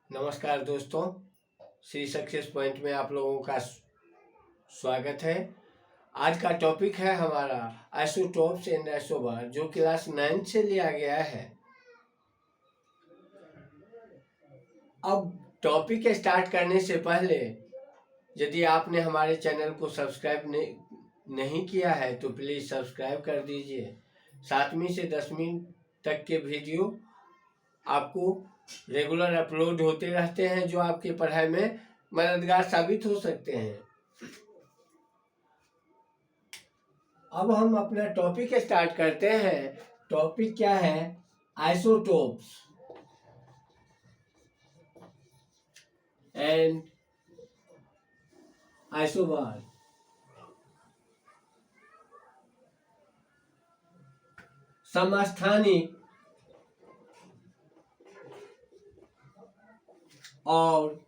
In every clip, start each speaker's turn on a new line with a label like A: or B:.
A: नमस्कार दोस्तों, Shri success point में आप लोगों का स्वागत है। आज का टॉपिक है हमारा आइसोटोप्स एंड आइसोबार, जो क्लास 9 से लिया गया है। अब टॉपिक स्टार्ट करने से पहले यदि आपने हमारे चैनल को सब्सक्राइब नहीं किया है तो प्लीज़ सब्सक्राइब कर दीजिए। 7वीं से 10वीं तक के वीडियो आपको रेगुलर अपलोड होते रहते हैं, जो आपकी पढ़ाई में मददगार साबित हो सकते हैं। अब हम अपना टॉपिक स्टार्ट करते हैं। टॉपिक क्या है? Isotopes and isobar. समस्थानिक और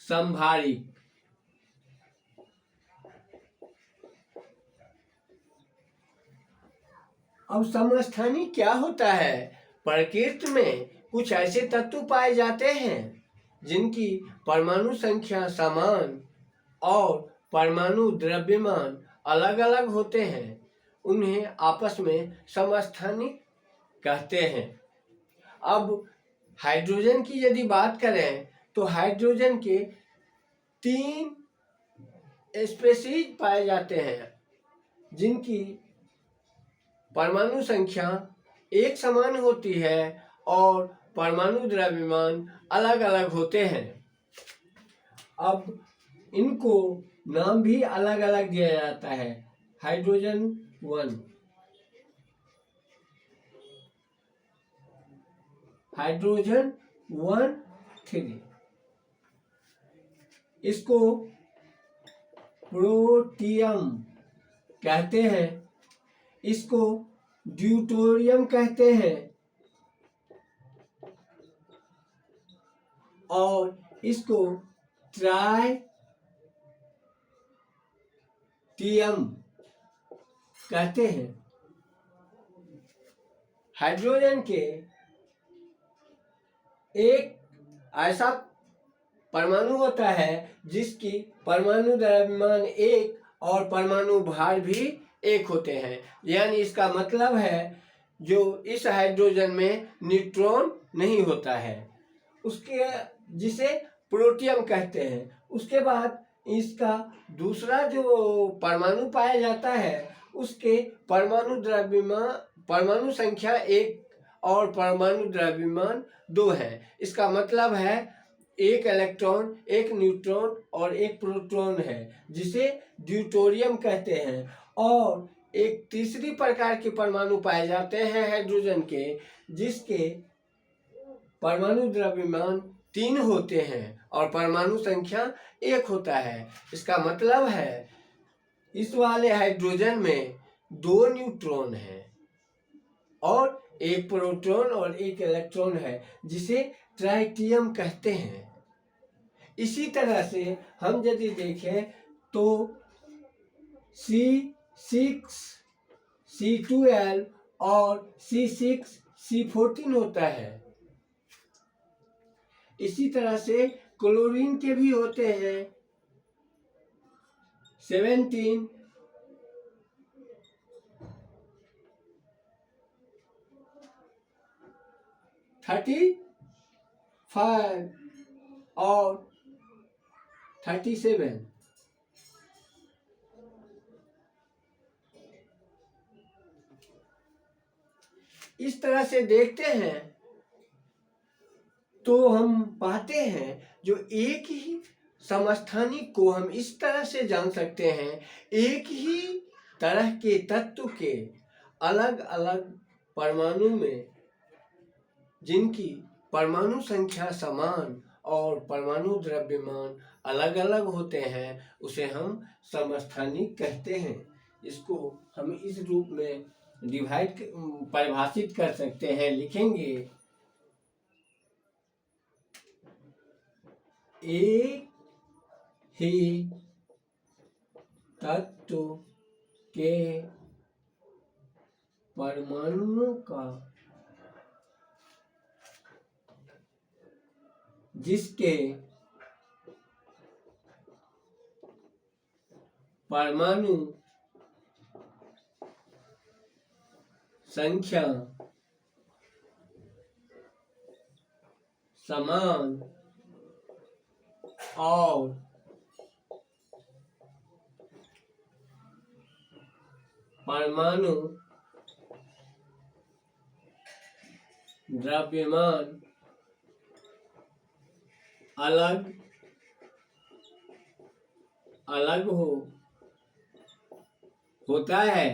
A: समभारिक। अब समस्थानिक क्या होता है? प्रकृति में कुछ ऐसे तत्व पाए जाते हैं जिनकी परमाणु संख्या समान और परमाणु द्रव्यमान अलग अलग होते हैं। उन्हें आपस में समस्थानिक कहते हैं। अब हाइड्रोजन की यदि बात करें तो हाइड्रोजन के 3 स्पीशीज पाए जाते हैं जिनकी परमाणु संख्या एक समान होती है और परमाणु द्रव्यमान अलग अलग होते हैं। अब इनको नाम भी अलग अलग दिया जाता है। हाइड्रोजन 1, हाइड्रोजन 1, 3, इसको प्रोटियम कहते हैं, इसको ड्यूटोरियम कहते हैं और इसको ट्राइटियम कहते हैं। हाइड्रोजन के एक ऐसा परमाणु होता है जिसकी परमाणु द्रव्यमान 1 और परमाणु भार भी 1 होते हैं। यानी इसका मतलब है जो इस हाइड्रोजन में न्यूट्रॉन नहीं होता है, उसके जिसे प्रोटियम कहते हैं। उसके बाद इसका दूसरा जो परमाणु पाया जाता है उसके परमाणु संख्या 1 और परमाणु द्रव्यमान 2 है। इसका मतलब है 1 इलेक्ट्रॉन, 1 न्यूट्रॉन और 1 प्रोटॉन है, जिसे ड्यूटोरियम कहते हैं। और एक तीसरी प्रकार के परमाणु पाए जाते हैं हाइड्रोजन के, जिसके परमाणु द्रव्यमान 3 होते हैं और परमाणु संख्या 1 होता है। इसका मतलब है इस वाले हाइड्रोजन में 2 न्यूट्रॉन है और 1 प्रोटॉन और 1 इलेक्ट्रॉन है, जिसे ट्राइटियम कहते हैं। इसी तरह से हम यदि देखें तो C6, C12 और C6, C14 होता है। इसी तरह से क्लोरीन के भी होते हैं 17, 35 और 37। इस तरह से देखते हैं तो हम पाते हैं जो एक ही समस्थानिक को हम इस तरह से जान सकते हैं, एक ही तरह के तत्व के अलग अलग परमाणु में जिनकी परमाणु संख्या समान और परमाणु द्रव्यमान अलग अलग होते हैं, उसे हम समस्थानिक कहते हैं। इसको हम इस रूप में परिभाषित कर सकते हैं। लिखेंगे एक ही तत्व के परमाणुओं का जिसके परमाणु संख्या समान और परमाणु द्रव्यमान अलग अलग होता है,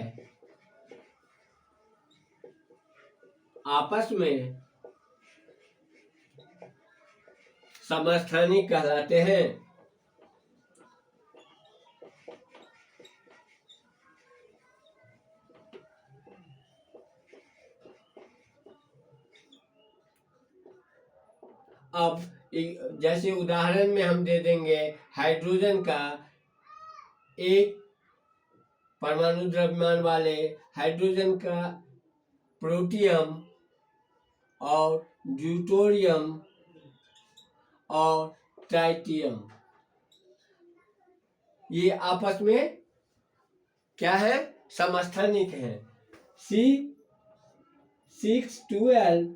A: आपस में समस्थानिक कहलाते हैं। अब जैसे उदाहरण में हम दे देंगे, हाइड्रोजन का एक परमाणु द्रव्यमान वाले हाइड्रोजन का प्रोटियम और ड्यूटोरियम और ट्राइटियम, ये आपस में क्या है, समस्थानिक है। C612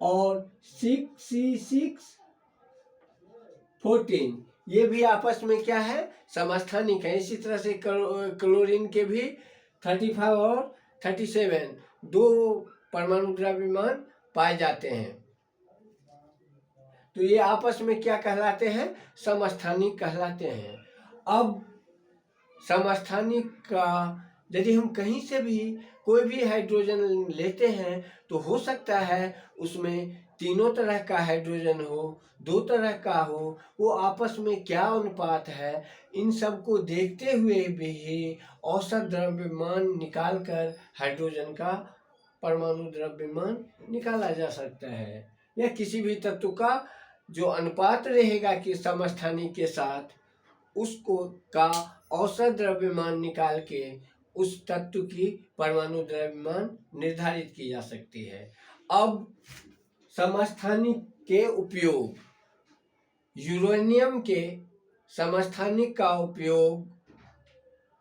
A: और 6C614 ये भी आपस में क्या है, समस्थानिक है। इसी तरह से क्लोरीन के भी 35 और 37 दो परमाणु द्रव्यमान पाए जाते हैं। तो ये आपस में क्या कहलाते हैं, समस्थानिक कहलाते हैं। अब समस्थानिक का यदि हम कहीं से भी कोई भी हाइड्रोजन लेते हैं तो हो सकता है उसमें तीनों तरह का हाइड्रोजन हो, दो तरह का हो, वो आपस में क्या अनुपात है, इन सब को देखते हुए भी औसत द्रव्यमान निकालकर हाइड्रोजन का परमाणु द्रव्यमान निकाला जा सकता है। या किसी भी तत्व का जो अनुपात रहेगा कि समस्थानिक के साथ, उसको का औसत द्रव्यमान निकाल के उस तत्व की परमाणु द्रव्यमान निर्धारित की जा सकती है। अब समस्थानिक के उपयोग, यूरेनियम के समस्थानिक का उपयोग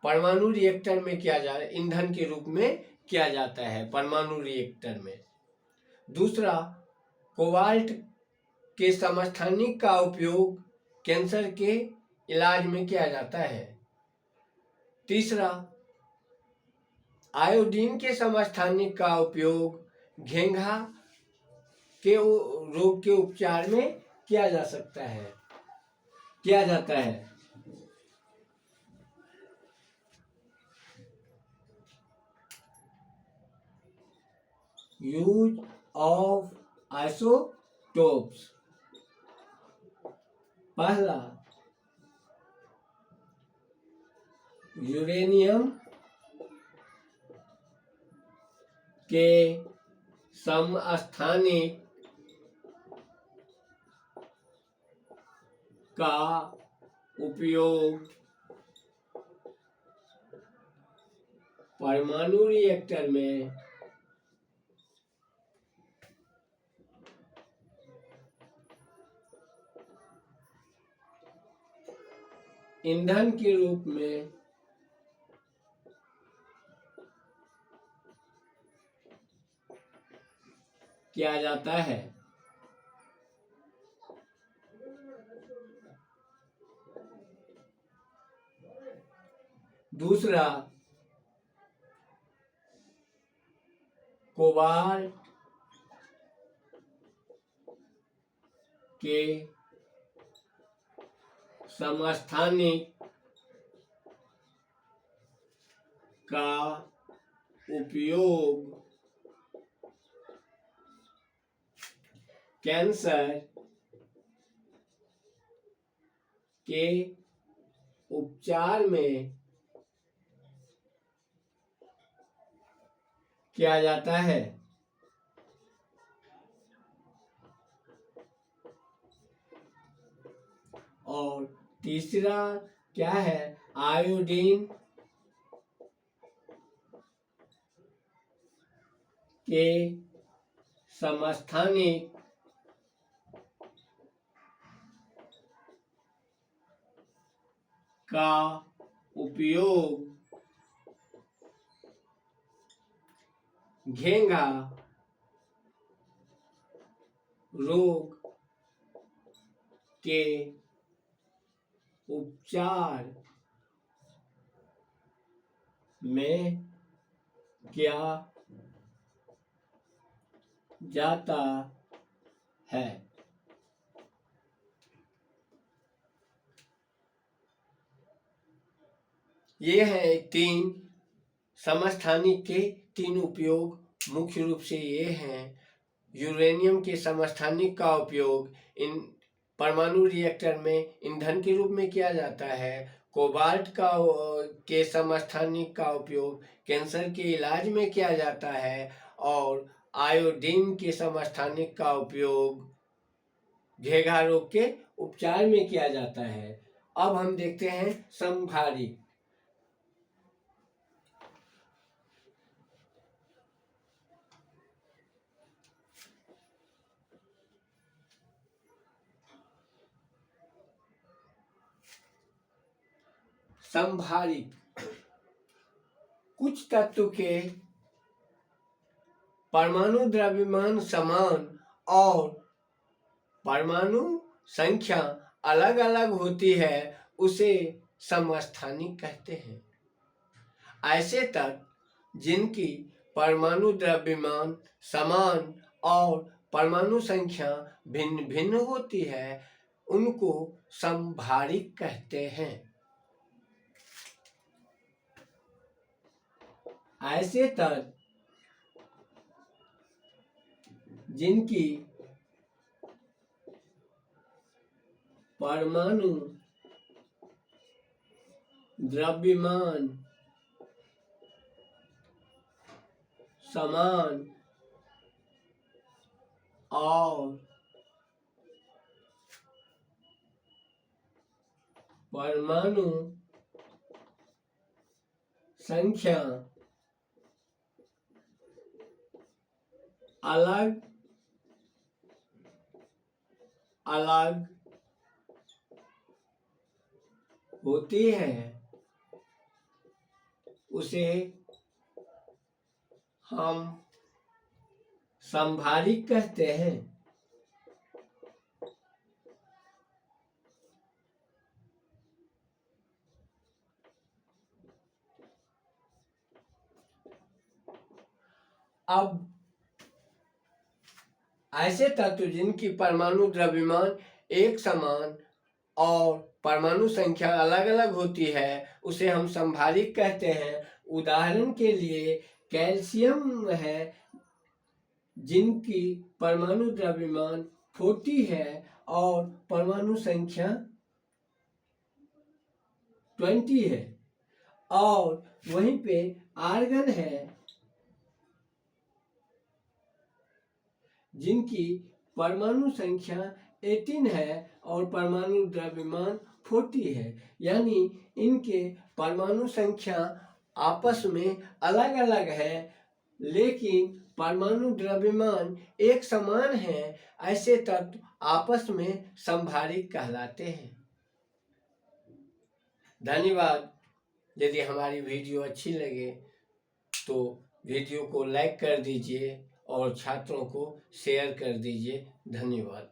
A: परमाणु रिएक्टर में किया जा, ईंधन के रूप में किया जाता है परमाणु रिएक्टर में। दूसरा, कोबाल्ट के समस्थानिक का उपयोग कैंसर के इलाज में किया जाता है। तीसरा, आयोडीन के समस्थानिक का उपयोग घेंघा के रोग के उपचार में किया जाता है। यूज ऑफ आइसोटोप्स, पहला यूरेनियम के समस्थानिक का उपयोग परमाणु रिएक्टर में ईंधन के रूप में किया जाता है। दूसरा, कोबाल्ट के समस्थानिक का उपयोग कैंसर के उपचार में किया जाता है। और तीसरा क्या है, आयोडीन के समस्थानिक का उपयोग घेंघा रोग के उपचार में किया जाता है। ये है 3 समस्थानिक के 3 उपयोग। मुख्य रूप से ये हैं। यूरेनियम के समस्थानिक का उपयोग इन परमाणु रिएक्टर में ईंधन के रूप में किया जाता है। कोबाल्ट के समस्थानिक का उपयोग कैंसर के इलाज में किया जाता है और आयोडीन के समस्थानिक का उपयोग घेंघा रोग के उपचार में किया जाता है। अब हम देखते हैं समभारिक। समभारिक कुछ तत्व के परमाणु द्रव्यमान समान और परमाणु संख्या अलग अलग होती है, उसे समस्थानिक कहते हैं। ऐसे तत्व जिनकी परमाणु द्रव्यमान समान और परमाणु संख्या भिन्न भिन्न होती है उनको समभारिक कहते हैं। ऐसे तत्व जिनकी परमाणु द्रव्यमान समान और परमाणु संख्या अलग अलग होती है उसे हम समभारिक कहते हैं। अब ऐसे तत्व जिनकी परमाणु द्रव्यमान एक समान और परमाणु संख्या अलग अलग होती है उसे हम समभारिक कहते हैं। उदाहरण के लिए कैल्शियम है जिनकी परमाणु द्रव्यमान 40 है और परमाणु संख्या 20 है, और वहीं पे आर्गन है जिनकी परमाणु संख्या 18 है और परमाणु द्रव्यमान 40 है। यानी इनके परमाणु संख्या आपस में अलग अलग है लेकिन परमाणु द्रव्यमान एक समान है। ऐसे तत्व आपस में समभारिक कहलाते हैं। धन्यवाद। यदि हमारी वीडियो अच्छी लगे तो वीडियो को लाइक कर दीजिए और छात्रों को शेयर कर दीजिए। धन्यवाद।